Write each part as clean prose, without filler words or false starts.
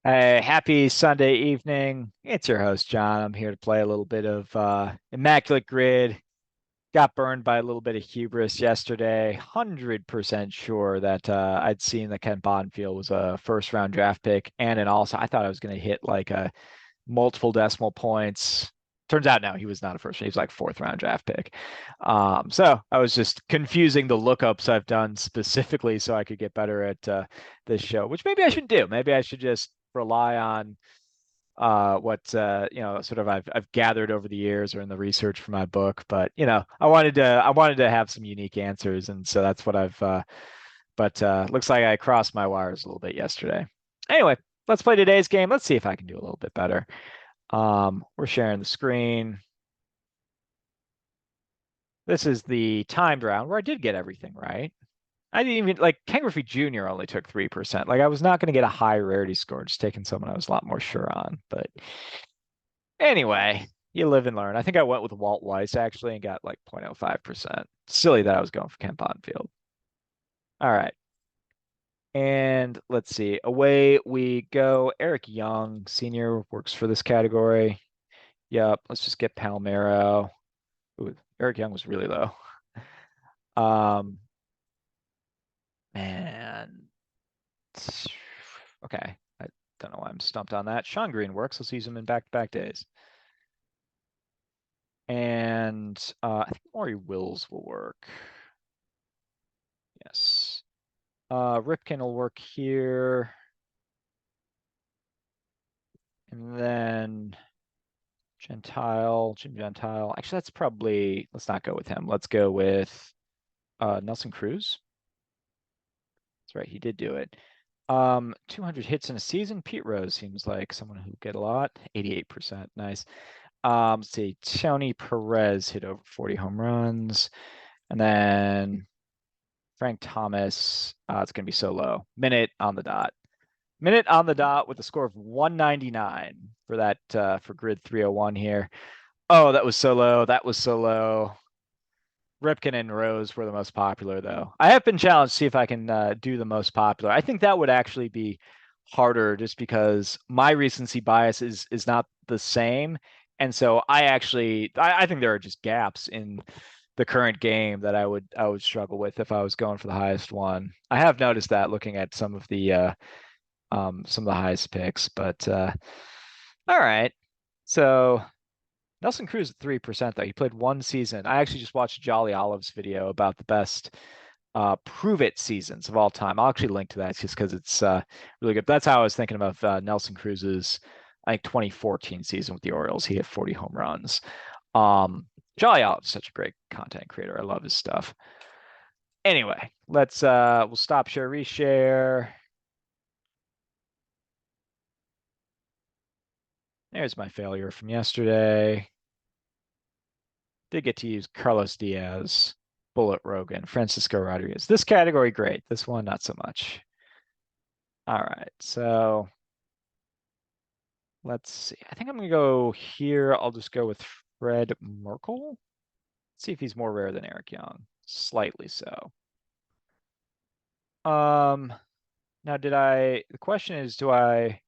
Hey, happy Sunday evening. It's your host, John. I'm here to play a little bit of Immaculate Grid. Got burned by a little bit of hubris yesterday. 100% sure that I'd seen that Ken Bonfield was a first round draft pick. And also, I thought I was going to hit like a multiple decimal points. Turns out no, he was not a first round. He was like fourth round draft pick. So I was just confusing the lookups I've done specifically so I could get better at this show, which maybe I should do. Maybe I should just rely on what sort of I've gathered over the years or in the research for my book. But I wanted to have some unique answers, and so that's what I've but looks like I crossed my wires a little bit yesterday. Anyway, let's play today's game. Let's see if I can do a little bit better. We're sharing the screen. This is the timed round where I did get everything right. I didn't even like Ken Griffey Jr. only took 3%. Like I was not going to get a high rarity score, just taking someone I was a lot more sure on. But anyway, you live and learn. I think I went with Walt Weiss actually and got like 0.05%. Silly that I was going for Ken Bonfield. All right. And let's see. Away we go. Eric Young, senior, works for this category. Yep. Let's just get Palmero. Ooh, Eric Young was really low. Um, man. Okay. I don't know why I'm stumped on that. Sean Green works. Let's use him in back-to-back days. And I think Maury Wills will work. Yes. Ripken will work here. And then Jim Gentile. Actually, that's probably, let's not go with him. Let's go with Nelson Cruz. That's right, he did do it. 200 hits in a season. Pete Rose seems like someone who get a lot. 88%. Nice. Let's see. Tony Perez hit over 40 home runs. And then Frank Thomas, it's going to be so low. Minute on the dot. Minute on the dot with a score of 199 for that for grid 301 here. Oh, that was so low. That was so low. Ripken and Rose were the most popular, though. I have been challenged to see if I can do the most popular. I think that would actually be harder just because my recency bias is not the same. And so I think there are just gaps in the current game that I would struggle with if I was going for the highest one. I have noticed that looking at some of the highest picks, but all right. So Nelson Cruz at 3% though. He played one season. I actually just watched Jolly Olive's video about the best prove it seasons of all time. I'll actually link to that just because it's really good. That's how I was thinking of Nelson Cruz's, I think 2014 season with the Orioles. He hit 40 home runs. Jolly Olive's such a great content creator. I love his stuff. Anyway, we'll stop share reshare. There's my failure from yesterday. Did get to use Carlos Diaz, Bullet Rogan, Francisco Rodriguez. This category, great. This one, not so much. All right, so let's see. I think I'm gonna go here. I'll just go with Fred Merkel. See if he's more rare than Eric Young. Slightly so. Now the question is, do I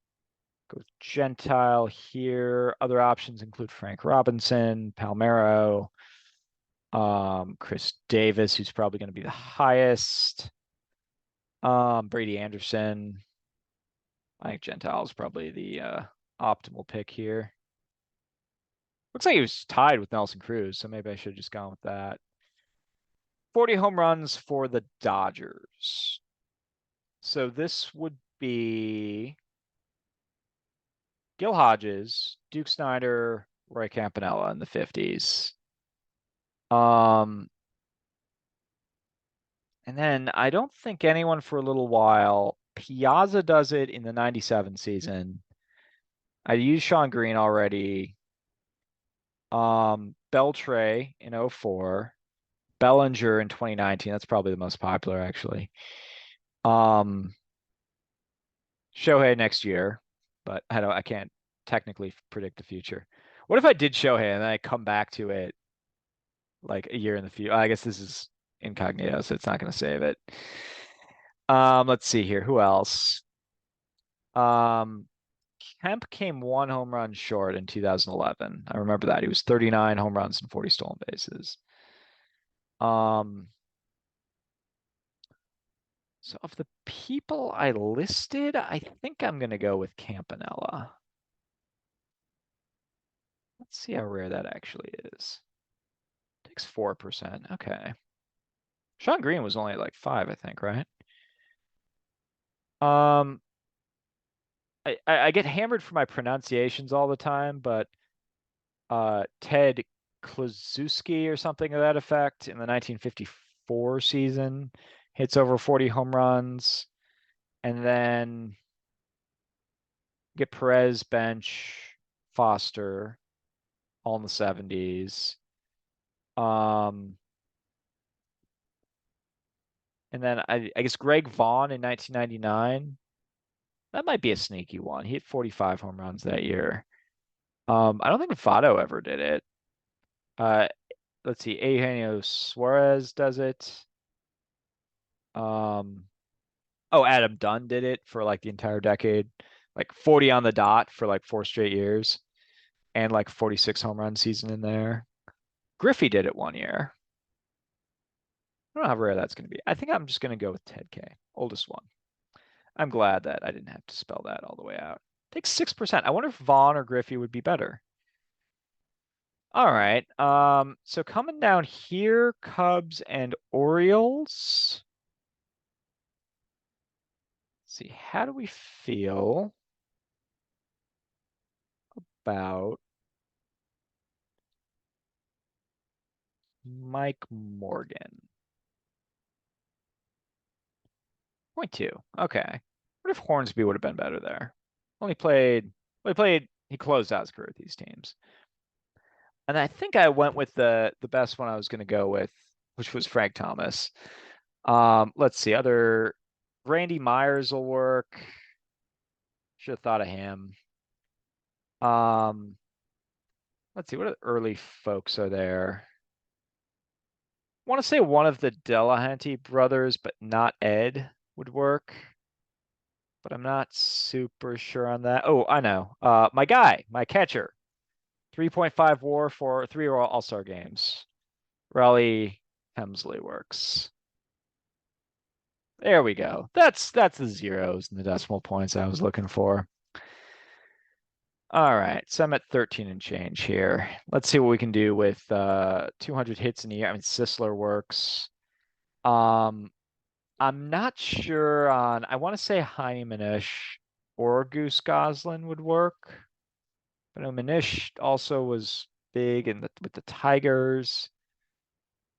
go with Gentile here? Other options include Frank Robinson, Palmero, Chris Davis, who's probably going to be the highest. Brady Anderson. I think Gentile is probably the optimal pick here. Looks like he was tied with Nelson Cruz, so maybe I should have just gone with that. 40 home runs for the Dodgers. So this would be Gil Hodges, Duke Snyder, Roy Campanella in the 50s. And then I don't think anyone for a little while. Piazza does it in the 97 season. I used Sean Green already. Beltre in 04. Bellinger in 2019. That's probably the most popular, actually. Um, Shohei next year, but I can't technically predict the future. What if I did Shohei and then I come back to it like a year in the future? I guess this is incognito, so it's not going to save it. Let's see here. Who else? Kemp came 1 home run short in 2011. I remember that. He was 39 home runs and 40 stolen bases. Um, so of the people I listed, I think I'm gonna go with Campanella. Let's see how rare that actually is. Takes 4%. Okay. Sean Green was only like 5, I think, right? Um, I get hammered for my pronunciations all the time, but Ted Kluszewski or something of that effect in the 1954 season hits over 40 home runs, and then get Perez, Bench, Foster, all in the 70s. Um, and then I guess Greg Vaughn in 1999. That might be a sneaky one. He hit 45 home runs that year. I don't think Votto ever did it. Uh, let's see, Eugenio Suarez does it. Um, oh, Adam Dunn did it for like the entire decade, like 40 on the dot for like 4 straight years, and like 46 home run season in there. Griffey did it one year. I don't know how rare that's going to be. I think I'm just going to go with Ted K, oldest one. I'm glad that I didn't have to spell that all the way out. Takes 6%. I wonder if Vaughn or Griffey would be better. All right. So coming down here, Cubs and Orioles. Let's see, how do we feel about Mike Morgan? 0.2. Okay. What if Hornsby would have been better there? Only played, he closed out his career with these teams. And I think I went with the best one I was going to go with, which was Frank Thomas. Let's see, other Randy Myers will work. Should have thought of him. Um, let's see, what other early folks are there? I want to say one of the Delahanty brothers, but not Ed, would work. But I'm not super sure on that. Oh, I know. My guy, my catcher, 3.5 WAR for 3 All-Star games. Raleigh Hemsley works. There we go. That's the zeros and the decimal points I was looking for. All right, so I'm at 13 and change here. Let's see what we can do with 200 hits in a year. I mean, Sisler works. Um, I'm not sure on. I want to say Heine Manish or Goose Goslin would work, but Manish also was big with the Tigers,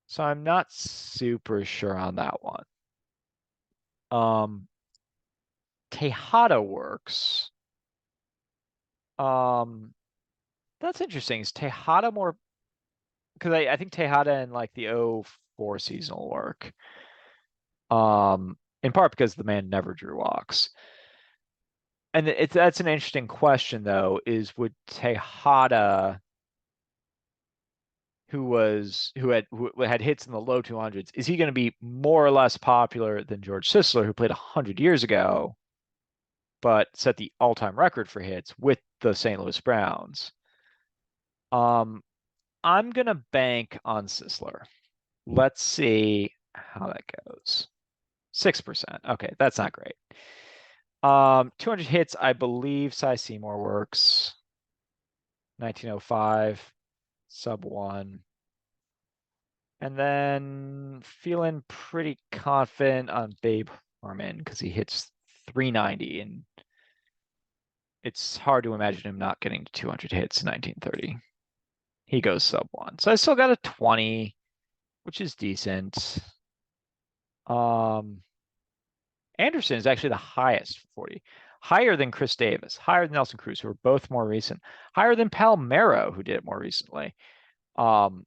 so I'm not super sure on that one. Tejada works. Um, that's interesting. Is Tejada more? Because I think Tejada in like the 04 season will work. In part because the man never drew walks. And that's an interesting question though, is would Tejada, who had hits in the low 200s, is he going to be more or less popular than George Sisler, who played 100 years ago, but set the all-time record for hits with the St. Louis Browns? Um, I'm gonna bank on Sisler. Let's see how that goes. 6%. Okay, that's not great. 200 hits, I believe Cy Seymour works. 1905, sub 1. And then feeling pretty confident on Babe Harmon because he hits 390, and it's hard to imagine him not getting to 200 hits in 1930. He goes sub 1. So I still got a 20, which is decent. Anderson is actually the highest for 40. Higher than Chris Davis, higher than Nelson Cruz, who are both more recent, higher than Palmero, who did it more recently. Um,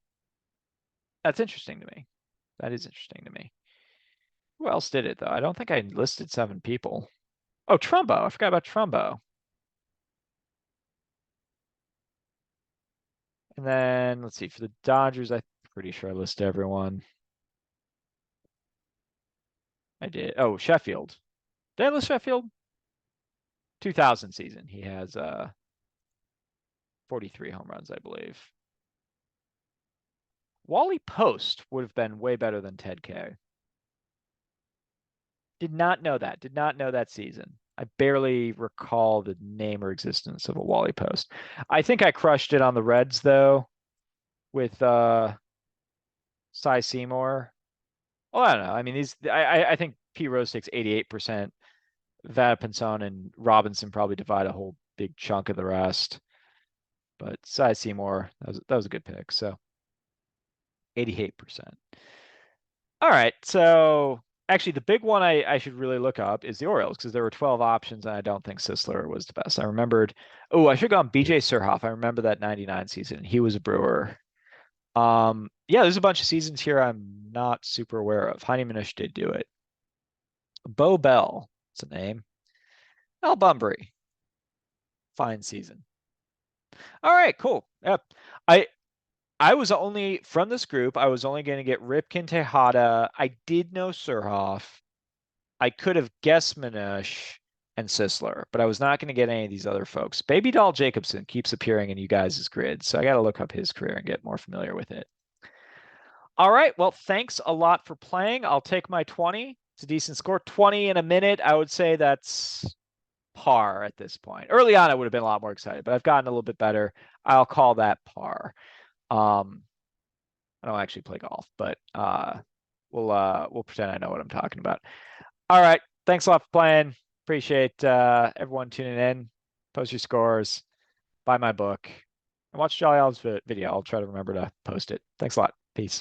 that's interesting to me. That is interesting to me. Who else did it though? I don't think I listed 7 people. Oh, Trumbo. I forgot about Trumbo. And then let's see, for the Dodgers, I'm pretty sure I listed everyone. I did. Oh, Sheffield. Did I list Sheffield? 2000 season. He has 43 home runs, I believe. Wally Post would have been way better than Ted K. Did not know that. Did not know that season. I barely recall the name or existence of a Wally Post. I think I crushed it on the Reds though with Cy Seymour. Well, I don't know. I mean, I think P Rose takes 88%. Vadapenson and Robinson probably divide a whole big chunk of the rest. But Cy Seymour, that was a good pick. So 88%. All right. So actually, the big one I should really look up is the Orioles because there were 12 options, and I don't think Sisler was the best. I remembered. Oh, I should have gone BJ Surhoff. I remember that 99 season. He was a Brewer. Yeah, there's a bunch of seasons here I'm not super aware of. Heine Minush did do it. Bo Bell, it's a name. Al Bunbury, fine season. All right, cool. Yep. I I was only from this group. I was only going to get Ripken, Tejada. I did know Surhoff. I could have guessed Minush and Sisler, but I was not going to get any of these other folks. Baby Doll Jacobson keeps appearing in you guys' grid, so I got to look up his career and get more familiar with it. All right. Well, thanks a lot for playing. I'll take my 20. It's a decent score. 20 in a minute. I would say that's par at this point. Early on, I would have been a lot more excited, but I've gotten a little bit better. I'll call that par. I don't actually play golf, but we'll pretend I know what I'm talking about. All right. Thanks a lot for playing. Appreciate everyone tuning in. Post your scores, buy my book, and watch Jolly Olive's video. I'll try to remember to post it. Thanks a lot. Peace.